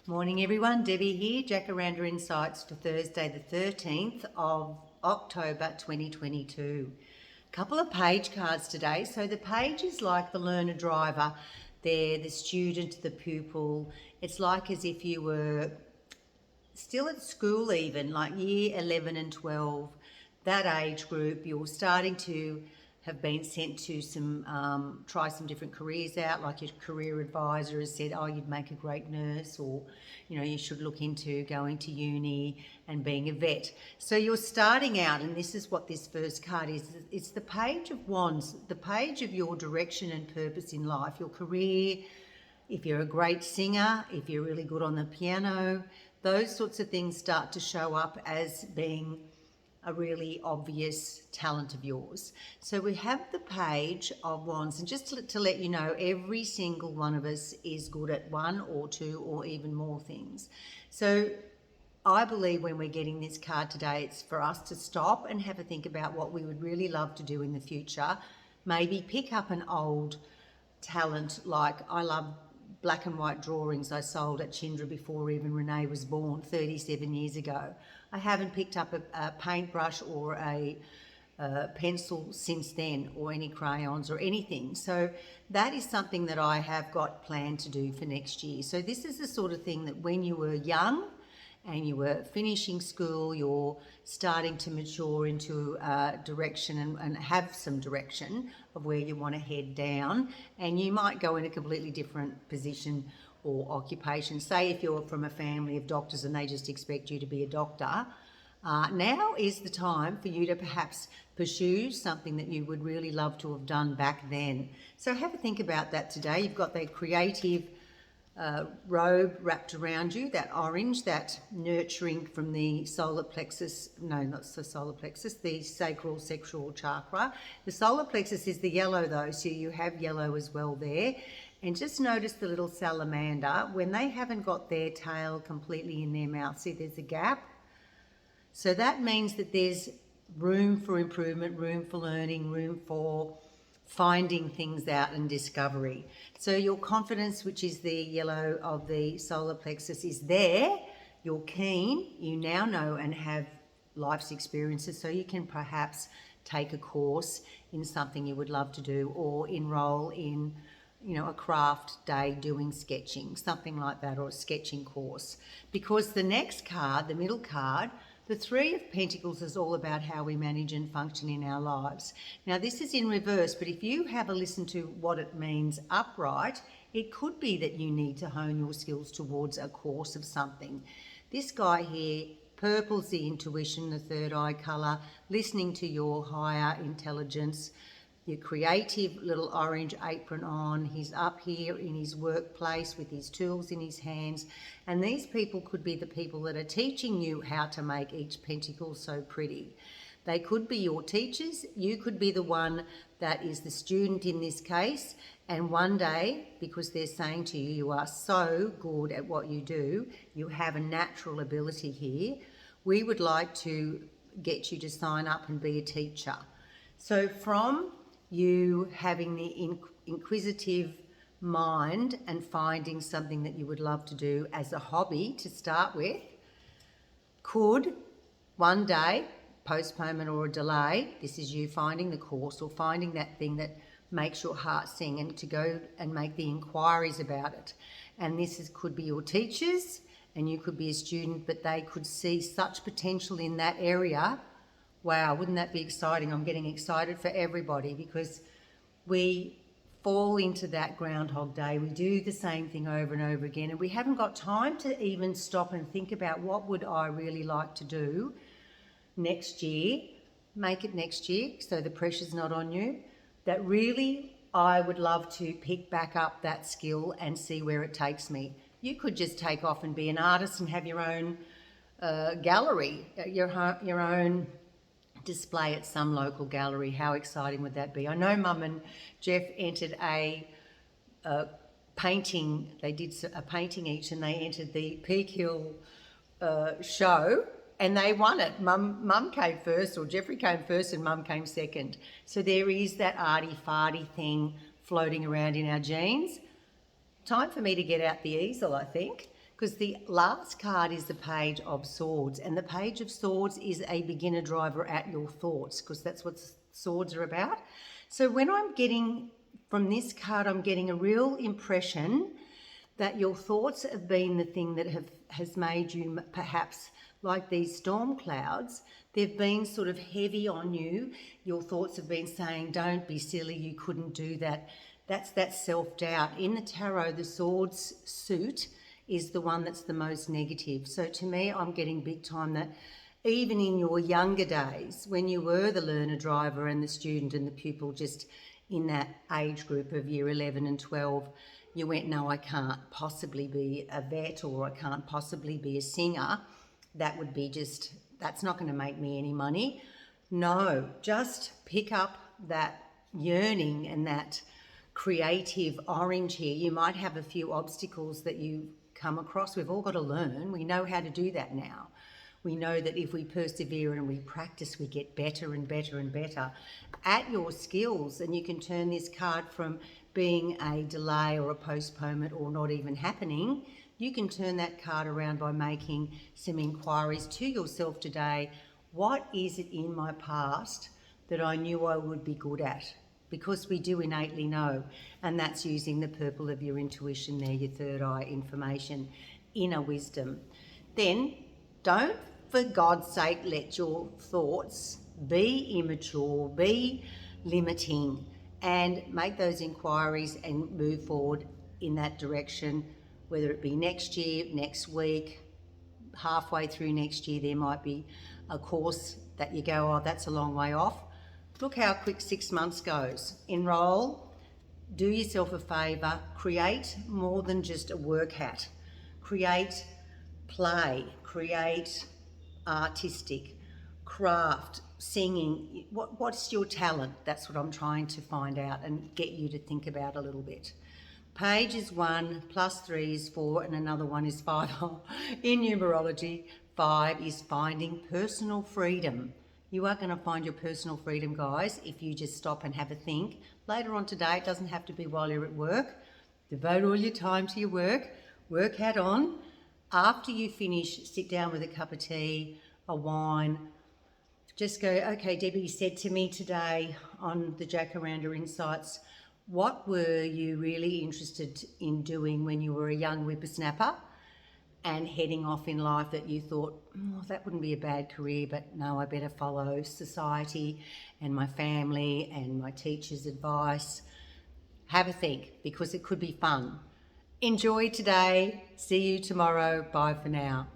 Morning everyone, Debbie here, Jacaranda Insights for Thursday the 13th of October 2022. Couple of page cards today. So the page is like the learner driver, they're the student, the pupil. It's like as if you were still at school even, like year 11 and 12, that age group. You're starting to have been sent to try some different careers out, like your career advisor has said, oh, you'd make a great nurse, or, you should look into going to uni and being a vet. So you're starting out, and this is what this first card is. It's the Page of Wands, the page of your direction and purpose in life, your career, if you're a great singer, if you're really good on the piano, those sorts of things start to show up as being a really obvious talent of yours. So we have the Page of Wands, and just to let you know, every single one of us is good at one or two or even more things. So I believe when we're getting this card today, it's for us to stop and have a think about what we would really love to do in the future. Maybe pick up an old talent, like I love black and white drawings I sold at Chindra before even Renee was born 37 years ago. I haven't picked up a paintbrush or a pencil since then, or any crayons or anything. So that is something that I have got planned to do for next year. So this is the sort of thing that when you were young and you were finishing school, you're starting to mature into a direction and have some direction of where you want to head down, and you might go in a completely different position or occupation. Say if you're from a family of doctors and they just expect you to be a doctor, now is the time for you to perhaps pursue something that you would really love to have done back then. So have a think about that today. You've got that creative robe wrapped around you, that orange, that nurturing from the solar plexus, no, not the solar plexus, the sacral sexual chakra. The solar plexus is the yellow though, so you have yellow as well there. And just notice the little salamander, when they haven't got their tail completely in their mouth, see there's a gap? So that means that there's room for improvement, room for learning, room for finding things out and discovery. So your confidence, which is the yellow of the solar plexus, is there. You're keen, you now know and have life's experiences, so you can perhaps take a course in something you would love to do, or enroll in a craft day doing sketching, something like that, or a sketching course. Because the next card, the middle card, the Three of Pentacles, is all about how we manage and function in our lives. Now this is in reverse, but if you have a listen to what it means upright, it could be that you need to hone your skills towards a course of something. This guy here, purple's the intuition, the third eye colour, listening to your higher intelligence, your creative little orange apron on. He's up here in his workplace with his tools in his hands, and these people could be the people that are teaching you how to make each pentacle so pretty. They could be your teachers. You could be the one that is the student in this case, and one day, because they're saying to you, you are so good at what you do, you have a natural ability here, we would like to get you to sign up and be a teacher. So from you having the inquisitive mind and finding something that you would love to do as a hobby to start with, could one day, postponement or a delay, this is you finding the course or finding that thing that makes your heart sing, and to go and make the inquiries about it. And this could be your teachers, and you could be a student, but they could see such potential in that area. Wow, wouldn't that be exciting? I'm getting excited for everybody, because we fall into that Groundhog Day. We do the same thing over and over again, and we haven't got time to even stop and think about what would I really like to do next year. Make it next year so the pressure's not on you. That really I would love to pick back up that skill and see where it takes me. You could just take off and be an artist and have your own gallery, your own display at some local gallery. How exciting would that be? I know Mum and Jeff entered a painting. They did a painting each, and they entered the Peak Hill show, and they won it. Mum came first, or Jeffrey came first, and Mum came second. So there is that arty-farty thing floating around in our genes. Time for me to get out the easel, I think. because the last card is the Page of Swords, and the Page of Swords is a beginner driver at your thoughts, because that's what swords are about. So when I'm getting, from this card, I'm getting a real impression that your thoughts have been the thing that has made you perhaps like these storm clouds. They've been sort of heavy on you. Your thoughts have been saying, don't be silly, you couldn't do that. That's that self-doubt. In the tarot, the swords suit is the one that's the most negative. So to me, I'm getting big time that even in your younger days, when you were the learner driver and the student and the pupil, just in that age group of year 11 and 12, you went, no, I can't possibly be a vet, or I can't possibly be a singer. That would be just, that's not going to make me any money. No, just pick up that yearning and that creative orange here. You might have a few obstacles that you come across. We've all got to learn. We know how to do that now. We know that if we persevere and we practice, we get better and better and better at your skills. And you can turn this card from being a delay or a postponement or not even happening. You can turn that card around by making some inquiries to yourself today. What is it in my past that I knew I would be good at? Because we do innately know, and that's using the purple of your intuition there, your third eye information, inner wisdom. Then don't, for God's sake, let your thoughts be immature, be limiting, and make those inquiries and move forward in that direction, whether it be next year, next week, halfway through next year. There might be a course that you go, oh, that's a long way off. Look how quick 6 months goes. Enroll, do yourself a favour, create more than just a work hat. Create play, create artistic, craft, singing. What's your talent? That's what I'm trying to find out and get you to think about a little bit. Page is 1, plus 3 is 4, and another one is 5. In numerology, 5 is finding personal freedom. You are going to find your personal freedom, guys, if you just stop and have a think. Later on today, it doesn't have to be while you're at work. Devote all your time to your work hat on. After you finish, sit down with a cup of tea, a wine. Just go, okay, Debbie said to me today on the Jacaranda Insights, what were you really interested in doing when you were a young whippersnapper and heading off in life that you thought, oh, that wouldn't be a bad career, but no, I better follow society and my family and my teacher's advice. Have a think, because it could be fun. Enjoy today. See you tomorrow. Bye for now.